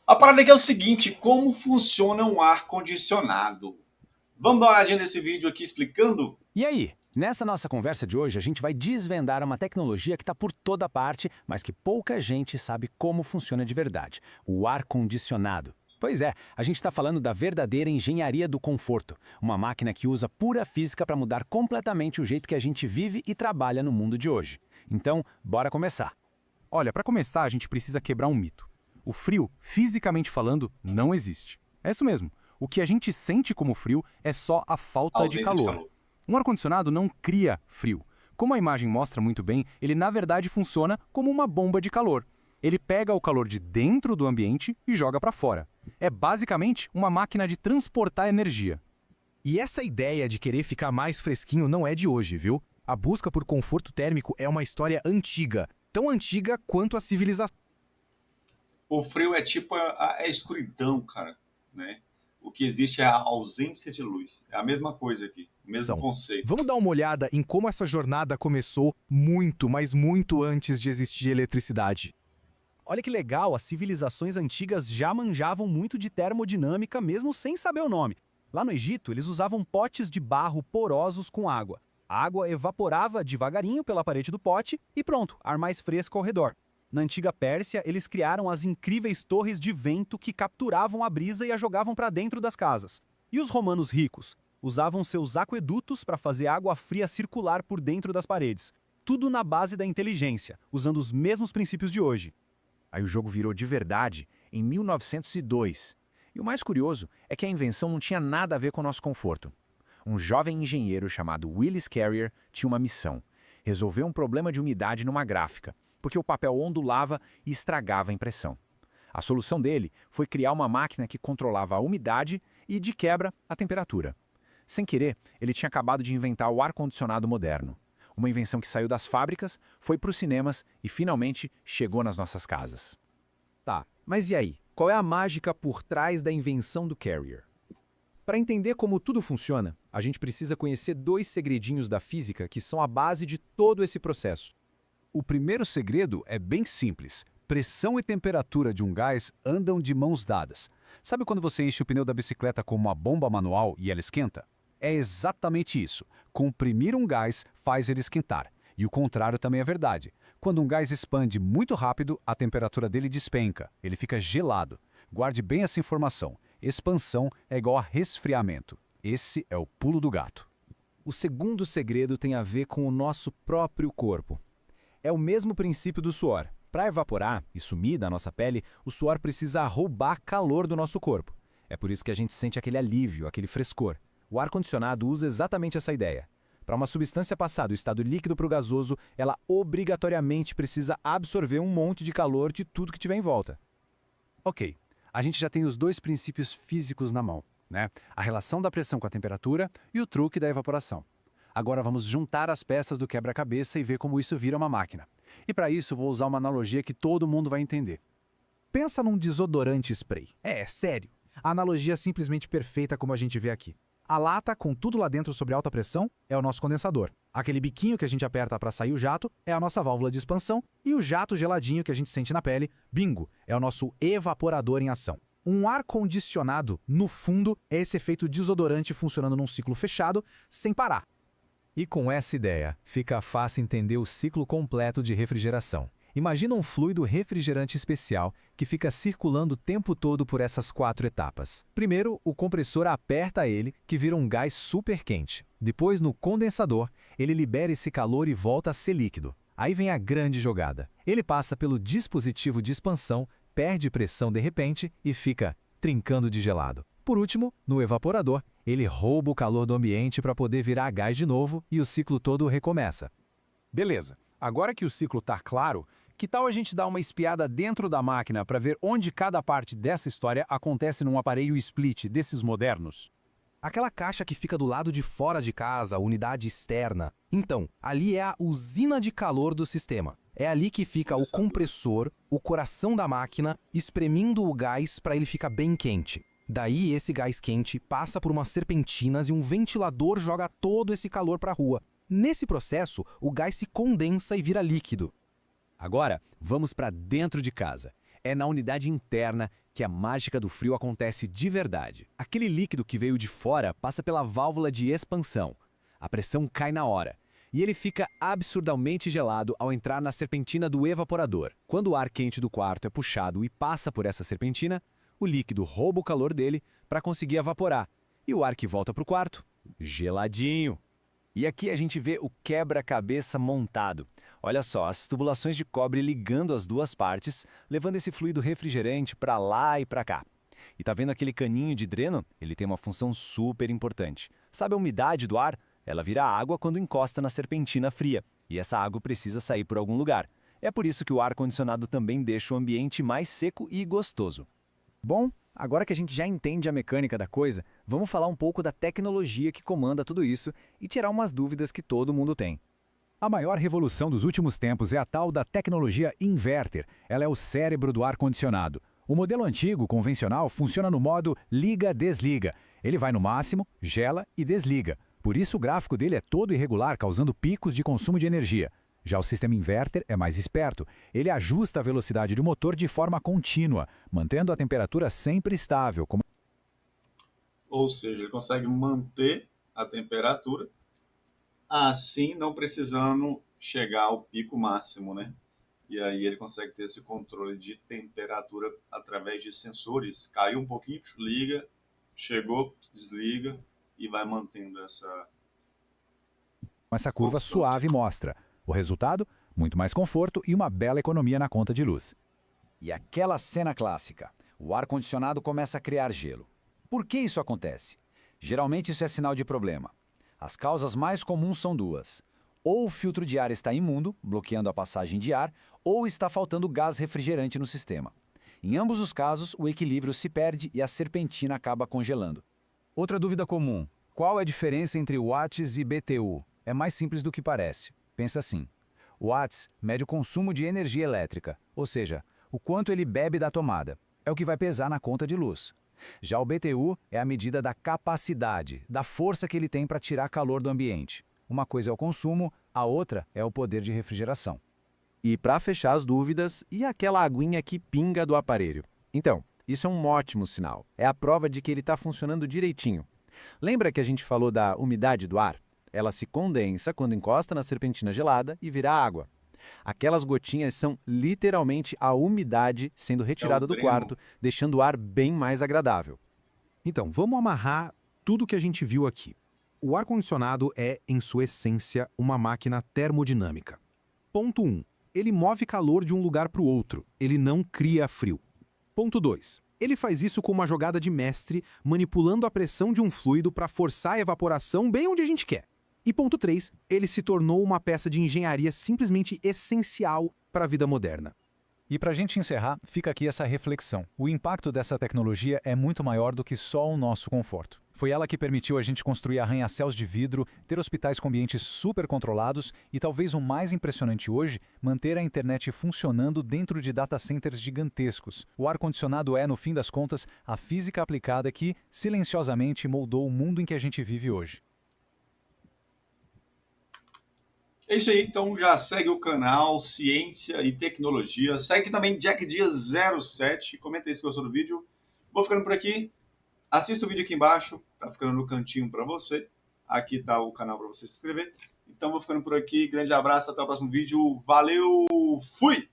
A parada aqui é o seguinte, como funciona um ar-condicionado? Vamos dar uma olhadinha nesse vídeo aqui explicando? E aí? Nessa nossa conversa de hoje, a gente vai desvendar uma tecnologia que está por toda parte, mas que pouca gente sabe como funciona de verdade: o ar-condicionado. Pois é, a gente está falando da verdadeira engenharia do conforto, uma máquina que usa pura física para mudar completamente o jeito que a gente vive e trabalha no mundo de hoje. Então, bora começar. Olha, para começar, a gente precisa quebrar um mito. O frio, fisicamente falando, não existe. É isso mesmo. O que a gente sente como frio é só a A falta de ausência de calor. calor. Um ar-condicionado não cria frio. Como a imagem mostra muito bem, ele na verdade funciona como uma bomba de calor. Ele pega o calor de dentro do ambiente e joga para fora. É basicamente uma máquina de transportar energia. E essa ideia de querer ficar mais fresquinho não é de hoje, viu? A busca por conforto térmico é uma história antiga, tão antiga quanto a civilização. O frio é tipo a escuridão, cara, né? O que existe é a ausência de luz. É a mesma coisa aqui, o mesmo conceito. Vamos dar uma olhada em como essa jornada começou muito, mas muito antes de existir eletricidade. Olha que legal, as civilizações antigas já manjavam muito de termodinâmica mesmo sem saber o nome. Lá no Egito, eles usavam potes de barro porosos com água. A água evaporava devagarinho pela parede do pote e pronto, ar mais fresco ao redor. Na antiga Pérsia, eles criaram as incríveis torres de vento que capturavam a brisa e a jogavam para dentro das casas. E os romanos ricos? Usavam seus aquedutos para fazer água fria circular por dentro das paredes. Tudo na base da inteligência, usando os mesmos princípios de hoje. Aí o jogo virou de verdade em 1902. E o mais curioso é que a invenção não tinha nada a ver com o nosso conforto. Um jovem engenheiro chamado Willis Carrier tinha uma missão: resolver um problema de umidade numa gráfica, porque o papel ondulava e estragava a impressão. A solução dele foi criar uma máquina que controlava a umidade e, de quebra, a temperatura. Sem querer, ele tinha acabado de inventar o ar-condicionado moderno. Uma invenção que saiu das fábricas, foi para os cinemas e finalmente chegou nas nossas casas. Tá, mas e aí? Qual é a mágica por trás da invenção do Carrier? Para entender como tudo funciona, a gente precisa conhecer dois segredinhos da física que são a base de todo esse processo. O primeiro segredo é bem simples. Pressão e temperatura de um gás andam de mãos dadas. Sabe quando você enche o pneu da bicicleta com uma bomba manual e ela esquenta? É exatamente isso. Comprimir um gás faz ele esquentar. E o contrário também é verdade. Quando um gás expande muito rápido, a temperatura dele despenca. Ele fica gelado. Guarde bem essa informação. Expansão é igual a resfriamento. Esse é o pulo do gato. O segundo segredo tem a ver com o nosso próprio corpo. É o mesmo princípio do suor. Para evaporar e sumir da nossa pele, o suor precisa roubar calor do nosso corpo. É por isso que a gente sente aquele alívio, aquele frescor. O ar-condicionado usa exatamente essa ideia. Para uma substância passar do estado líquido para o gasoso, ela obrigatoriamente precisa absorver um monte de calor de tudo que tiver em volta. Ok, a gente já tem os dois princípios físicos na mão, né? A relação da pressão com a temperatura e o truque da evaporação. Agora vamos juntar as peças do quebra-cabeça e ver como isso vira uma máquina. E para isso vou usar uma analogia que todo mundo vai entender. Pensa num desodorante spray. É, sério. A analogia é simplesmente perfeita como a gente vê aqui. A lata, com tudo lá dentro sobre alta pressão, é o nosso condensador. Aquele biquinho que a gente aperta para sair o jato é a nossa válvula de expansão. E o jato geladinho que a gente sente na pele, bingo, é o nosso evaporador em ação. Um ar-condicionado, no fundo, é esse efeito desodorante funcionando num ciclo fechado, sem parar. E com essa ideia, fica fácil entender o ciclo completo de refrigeração. Imagina um fluido refrigerante especial que fica circulando o tempo todo por essas 4 etapas. Primeiro, o compressor aperta ele, que vira um gás super quente. Depois, no condensador, ele libera esse calor e volta a ser líquido. Aí vem a grande jogada. Ele passa pelo dispositivo de expansão, perde pressão de repente e fica trincando de gelado. Por último, no evaporador, ele rouba o calor do ambiente para poder virar gás de novo e o ciclo todo recomeça. Beleza, agora que o ciclo está claro, que tal a gente dar uma espiada dentro da máquina para ver onde cada parte dessa história acontece num aparelho split desses modernos? Aquela caixa que fica do lado de fora de casa, a unidade externa. Então, ali é a usina de calor do sistema. É ali que fica o compressor, o coração da máquina, espremindo o gás para ele ficar bem quente. Daí, esse gás quente passa por umas serpentinas e um ventilador joga todo esse calor para a rua. Nesse processo, o gás se condensa e vira líquido. Agora, vamos para dentro de casa. É na unidade interna que a mágica do frio acontece de verdade. Aquele líquido que veio de fora passa pela válvula de expansão. A pressão cai na hora. E ele fica absurdamente gelado ao entrar na serpentina do evaporador. Quando o ar quente do quarto é puxado e passa por essa serpentina, o líquido rouba o calor dele para conseguir evaporar. E o ar que volta para o quarto, geladinho. E aqui a gente vê o quebra-cabeça montado. Olha só, as tubulações de cobre ligando as duas partes, levando esse fluido refrigerante para lá e para cá. E tá vendo aquele caninho de dreno? Ele tem uma função super importante. Sabe a umidade do ar? Ela vira água quando encosta na serpentina fria, e essa água precisa sair por algum lugar. É por isso que o ar-condicionado também deixa o ambiente mais seco e gostoso. Bom, agora que a gente já entende a mecânica da coisa, vamos falar um pouco da tecnologia que comanda tudo isso e tirar umas dúvidas que todo mundo tem. A maior revolução dos últimos tempos é a tal da tecnologia inverter. Ela é o cérebro do ar-condicionado. O modelo antigo, convencional, funciona no modo liga-desliga. Ele vai no máximo, gela e desliga. Por isso o gráfico dele é todo irregular, causando picos de consumo de energia. Já o sistema inverter é mais esperto. Ele ajusta a velocidade do motor de forma contínua, mantendo a temperatura sempre estável. Ou seja, ele consegue manter a temperatura, assim não precisando chegar ao pico máximo, né? E aí ele consegue ter esse controle de temperatura através de sensores. Caiu um pouquinho, liga, chegou, desliga e vai mantendo essa curva constância. Suave mostra. O resultado? Muito mais conforto e uma bela economia na conta de luz. E aquela cena clássica. O ar-condicionado começa a criar gelo. Por que isso acontece? Geralmente isso é sinal de problema. As causas mais comuns são duas. Ou o filtro de ar está imundo, bloqueando a passagem de ar, ou está faltando gás refrigerante no sistema. Em ambos os casos, o equilíbrio se perde e a serpentina acaba congelando. Outra dúvida comum: qual é a diferença entre watts e BTU? É mais simples do que parece. Pensa assim: watts mede o consumo de energia elétrica, ou seja, o quanto ele bebe da tomada. É o que vai pesar na conta de luz. Já o BTU é a medida da capacidade, da força que ele tem para tirar calor do ambiente. Uma coisa é o consumo, a outra é o poder de refrigeração. E para fechar as dúvidas, e aquela aguinha que pinga do aparelho? Então, isso é um ótimo sinal. É a prova de que ele está funcionando direitinho. Lembra que a gente falou da umidade do ar? Ela se condensa quando encosta na serpentina gelada e vira água. Aquelas gotinhas são literalmente a umidade sendo retirada do quarto, deixando o ar bem mais agradável. Então, vamos amarrar tudo que a gente viu aqui. O ar-condicionado é, em sua essência, uma máquina termodinâmica. Ponto 1. Ele move calor de um lugar para o outro. Ele não cria frio. Ponto 2. Ele faz isso com uma jogada de mestre, manipulando a pressão de um fluido para forçar a evaporação bem onde a gente quer. E ponto 3. Ele se tornou uma peça de engenharia simplesmente essencial para a vida moderna. E para a gente encerrar, fica aqui essa reflexão. O impacto dessa tecnologia é muito maior do que só o nosso conforto. Foi ela que permitiu a gente construir arranha-céus de vidro, ter hospitais com ambientes super controlados e, talvez o mais impressionante hoje, manter a internet funcionando dentro de data centers gigantescos. O ar-condicionado é, no fim das contas, a física aplicada que, silenciosamente, moldou o mundo em que a gente vive hoje. É isso aí, então já segue o canal Ciência e Tecnologia. Segue também Jack Dias 07. Comenta aí se gostou do vídeo. Vou ficando por aqui. Assista o vídeo aqui embaixo. Tá ficando no cantinho para você. Aqui tá o canal para você se inscrever. Então vou ficando por aqui. Grande abraço. Até o próximo vídeo. Valeu! Fui!